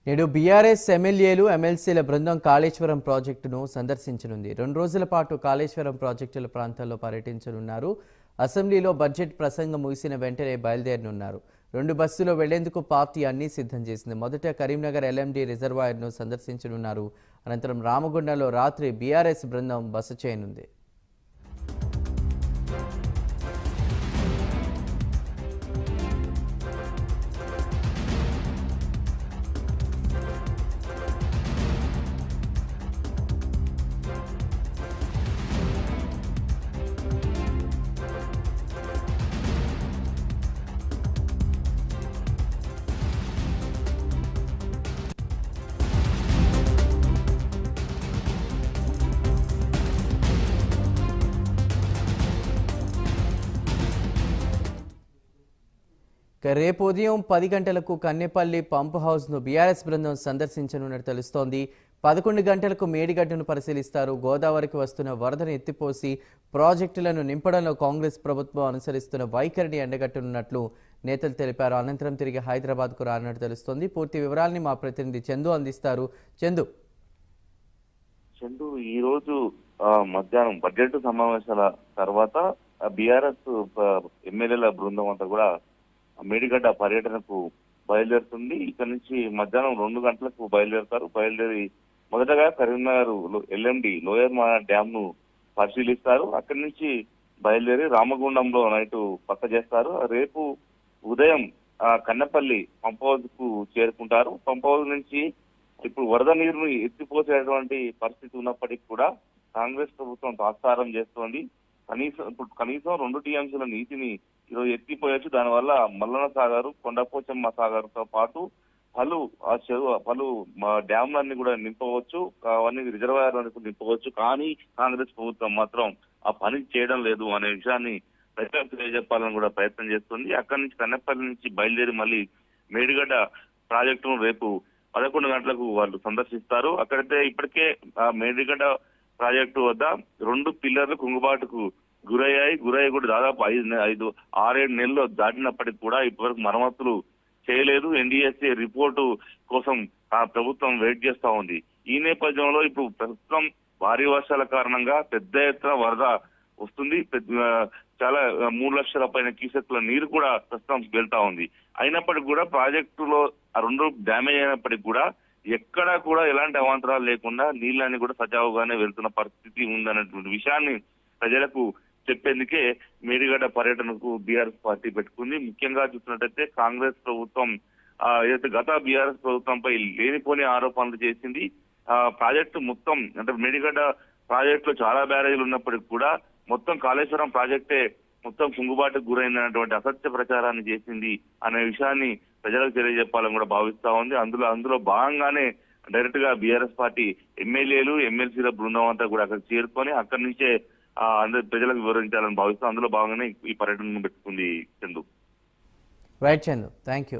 నేడు బీఆర్ఎస్ ఎమ్మెల్యేలు ఎమ్మెల్సీల బృందం కాళేశ్వరం ప్రాజెక్టును సందర్శించనుంది. 2 రోజుల పాటు కాళేశ్వరం ప్రాజెక్టుల ప్రాంతాల్లో పర్యటించనున్నారు. అసెంబ్లీలో బడ్జెట్ ప్రసంగం ముగిసిన వెంటనే బయలుదేరనున్నారు. 2 బస్సులో వెళ్లేందుకు పార్టీ అన్ని సిద్ధం చేసింది. మొదట కరీంనగర్ ఎల్ఎండి రిజర్వాయర్ను సందర్శించనున్నారు. అనంతరం రామగుండంలో రాత్రి బీఆర్ఎస్ బృందం బస చేయనుంది. రేపు ఉదయం 10 గంటలకు కన్నెపల్లి పంప్ హౌస్ను బీఆర్ఎస్ బృందం సందర్శించనున్నట్టు తెలుస్తోంది. 11 గంటలకు మేడిగడ్డను పరిశీలిస్తారు. గోదావరికి వస్తున్న వరదను ఎత్తిపోసి ప్రాజెక్టులను నింపడంలో కాంగ్రెస్ ప్రభుత్వం అనుసరిస్తున్న వైఖరిని ఎండగట్టనున్నట్లు నేతలు తెలిపారు. అనంతరం తిరిగి హైదరాబాద్కు రానున్నట్టు తెలుస్తోంది. పూర్తి వివరాలని మా ప్రతినిధి చందు అందిస్తారు. చందు ఈ రోజు మధ్యాహ్నం బడ్జెట్ సమావేశాల తర్వాత బీఆర్ఎస్ ఎమ్మెల్యేల బృందం అంతా కూడా మేడిగడ్డ పర్యటనకు బయలుదేరుతుంది. ఇక్కడ నుంచి మధ్యాహ్నం 2 గంటలకు బయలుదేరుతారు. బయలుదేరి మొదటగా కరీంనగర్ ఎల్ఎండి లోయర్ డ్యామ్ ను పరిశీలిస్తారు. అక్కడి నుంచి బయలుదేరి రామగుండంలో నైట్ పక్క చేస్తారు. రేపు ఉదయం కన్నెపల్లి పంప్ హౌస్ కు చేరుకుంటారు. పంప్ హౌస్ నుంచి ఇప్పుడు వరద నీరును ఎత్తిపోసేటువంటి పరిస్థితి ఉన్నప్పటికీ కూడా కాంగ్రెస్ ప్రభుత్వం తాత్సారం చేస్తోంది. కనీసం 2 టీఎంసీల నీటిని ఈరోజు ఎత్తిపోయొచ్చు. దానివల్ల మల్లన్న సాగర్, కొండపోచమ్మ సాగర్ తో పాటు పలు డ్యామ్లన్నీ కూడా నింపవచ్చు, అవన్నీ రిజర్వాయర్లను నింపవచ్చు. కానీ కాంగ్రెస్ ప్రభుత్వం మాత్రం ఆ పని చేయడం లేదు అనే విషయాన్ని ప్రజలకు తెలియజెప్పాలని కూడా ప్రయత్నం చేస్తుంది. అక్కడి నుంచి కన్నెపల్లి నుంచి బయలుదేరి మళ్ళీ మేడిగడ్డ ప్రాజెక్టును రేపు 11 గంటలకు వాళ్ళు సందర్శిస్తారు. అక్కడైతే ఇప్పటికే మేడిగడ్డ ప్రాజెక్టు వద్ద 2 పిల్లర్లు కుంగుబాటుకు గురయ్యి కూడా దాదాపు 6-7 నెలలు దాటినప్పటికీ కూడా ఇప్పటివరకు మరమ్మతులు చేయలేదు. ఎన్డీఎస్ఏ రిపోర్టు కోసం ఆ ప్రభుత్వం వెయిట్ చేస్తా ఉంది. ఈ నేపథ్యంలో ఇప్పుడు ప్రస్తుతం భారీ వర్షాల కారణంగా పెద్ద ఎత్తున వరద వస్తుంది. చాలా 3 లక్షల పైన క్యూసెక్ల నీరు కూడా ప్రస్తుతం వెళ్తా ఉంది. అయినప్పటికీ కూడా ప్రాజెక్టులో ఆ 2 డ్యామేజ్ అయినప్పటికీ కూడా ఎక్కడా కూడా ఎలాంటి అవాంతరాలు లేకుండా నీళ్ళని కూడా సజావుగానే వెళ్తున్న పరిస్థితి ఉందన్నటువంటి విషయాన్ని ప్రజలకు చెప్పేందుకే మేడిగడ్డ పర్యటనకు బీఆర్ఎస్ పార్టీ పెట్టుకుంది. ముఖ్యంగా చూసినట్టయితే కాంగ్రెస్ ప్రభుత్వం ఏదైతే గత బీఆర్ఎస్ ప్రభుత్వంపై లేనిపోని ఆరోపణలు చేసింది. ప్రాజెక్టు మొత్తం అంటే మేడిగడ్డ ప్రాజెక్టులో చాలా బ్యారేజీలు ఉన్నప్పటికీ కూడా మొత్తం కాళేశ్వరం ప్రాజెక్టే మొత్తం కుంగుబాటుకు గురైనటువంటి అసత్య ప్రచారాన్ని చేసింది అనే విషయాన్ని ప్రజలకు తెలియజెప్పాలని కూడా భావిస్తా ఉంది. అందులో భాగంగానే డైరెక్ట్ గా బీఆర్ఎస్ పార్టీ ఎమ్మెల్యేలు ఎమ్మెల్సీల బృందం అంతా కూడా అక్కడ చేరుకొని అక్కడి నుంచే అందరు ప్రజలకు వివరించాలని భావిస్తూ అందులో భాగంగానే ఈ పర్యటనను పెట్టుకుంది. Chandu. Right Chandu, thank you.